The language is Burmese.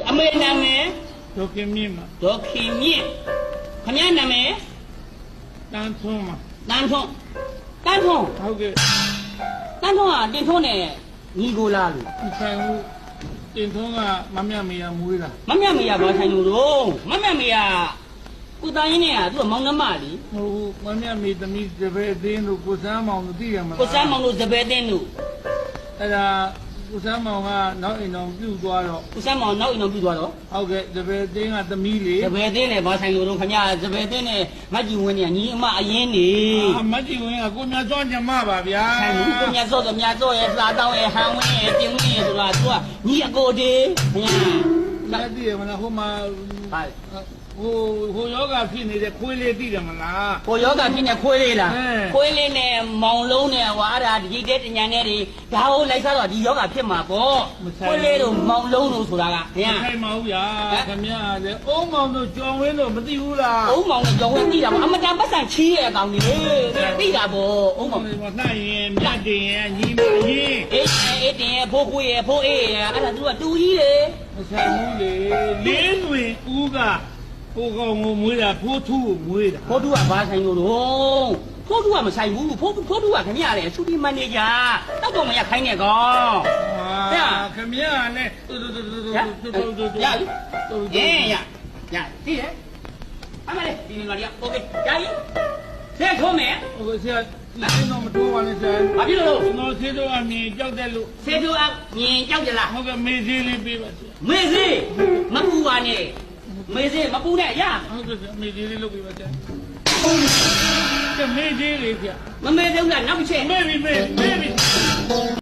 အမေနာမည် ဒေါက်ခင်မြင့်မှာ ဒေါ်ခင်မြင့်ခမရနာမည် တန်းထွန်းမှာ တန်းထွန်းတန်းထွန်း ဟုတ်ကဲ့ တန်းထွန်းကတင်ထွန်းနဲ့ညီကိုလားလို့ ဒီဆိုင်ဦးတင်ထွန်းကမမြမေရမွေးတာ မမြမေရဘာဆိုင်လို့တော့မမြမေရကိုသားရင်းနဲ့ကသူကမောင်နှမလी ဟိုမမြမေသမီးတပည့်အသင်းတို့ကိုစမ်းမောင်တို့သိရမလား ကိုစမ်းမောင်တို့စပယ်တင်းတို့ အဲ့ဒါကိုစမ်းမောင်ကနောက်အိမ်တော်ပြုတ်သွားတော့ ကိုစမ်းမောင်နောက်အိမ်တော်ပြုသွားတော့ ဟုတ်ကဲ့တပည့်အသင်းကသမီးလေ စပယ်တင်းနဲ့ဘာဆိုင်လို့တော့ခမရစပယ်တင်းနဲ့မတ်ကြီးဝင်းနဲ့ညီအမအရင်နေ မတ်ကြီးဝင်းကကိုမြတ်စောညမပါဗျာ ဆိုင်ဘူးကိုမြတ်စောမြတ်စောရဲ့စားတောင်းရဲ့ဟန်ဝင်းရဲ့တင်ဝင်းရဲ့ဆိုတာသူကညီအကိုတေးခင်ဗျာ လက်တည်ရမလားဟိုမှာ ဟာ ဟိုယောဂဖြစ်နေတဲ့ခွေးလေးသိတယ်မလား ကိုယောဂဖြစ်နေခွေးလေးလား ဟဲ့ ခွေးလေးနဲ့မောင်လုံးနဲ့ဟွာအဲ့ဒါဒီတဲ့တညာနဲ့တွေဒါကိုလိုက်စားတော့ဒီယောဂဖြစ်မှာပေါ့ခွေးလေးတို့မောင်လုံးတို့ဆိုတာကခင်ဗျာ ခိုင်မဟုတ်ဗျာခင်ဗျာလေအုံးမောင်တို့ကြောင်ဝင်းတို့မသိဘူးလား အုံးမောင်နဲ့ကြောင်ဝင်းသိတာပေါ့အမတန်ပတ်စံချီးရဲ့အကောင်ကြီးလေသိတာပေါ့အုံးမောင် နှိုက်ရင်မြတ်တင်ရင်ညီမရင် အေးတင်ရဲ့ဖိုးခွေးရဲ့ဖိုးအေးရဲ့အဲ့ဒါသူကတူကြီးလေ မဆိုင်ဘူးလေလေးတွင်ဦးကဟိုကောင်ကိုမွေးတာဖိုးထူးကိုမွေးတာ ဖိုးတူကဘာဆိုင်လို့တော့ဖိုးတူကမဆိုင်ဘူးဖိုးတူကခင်ဗျာလေသူဒီမန်နေဂျာတောက်တော့မရခိုင်းနဲ့ကောင် ခင်ဗျာနဲ့ ရသိတယ်အမလေးဒီနေလာရโอเคရပြီဆဲထုံးမယ် ဟိုဆရာဒီတော့မတိုးပါနဲ့ဆရာ ဘာဖြစ်လို့ ကျွန်တော်ဆေးတော့အမြင်ကြောက်တယ်လို့ ဆဲထုံးအမြင်ကြောက်ကြလား ဟုတ်ကဲ့မေးသေးလေးပေးပါဆရာ မေစေးမပူပါနဲ့မေစေးမပူနဲ့ရ ဟုတ်ကဲ့မေးသေးလေးလုပ်ပေးပါဆရာကဲမေးသေးလေးဆရာ မမေသေးဘူးလားနောက်တစ်ချက် မေးပြီ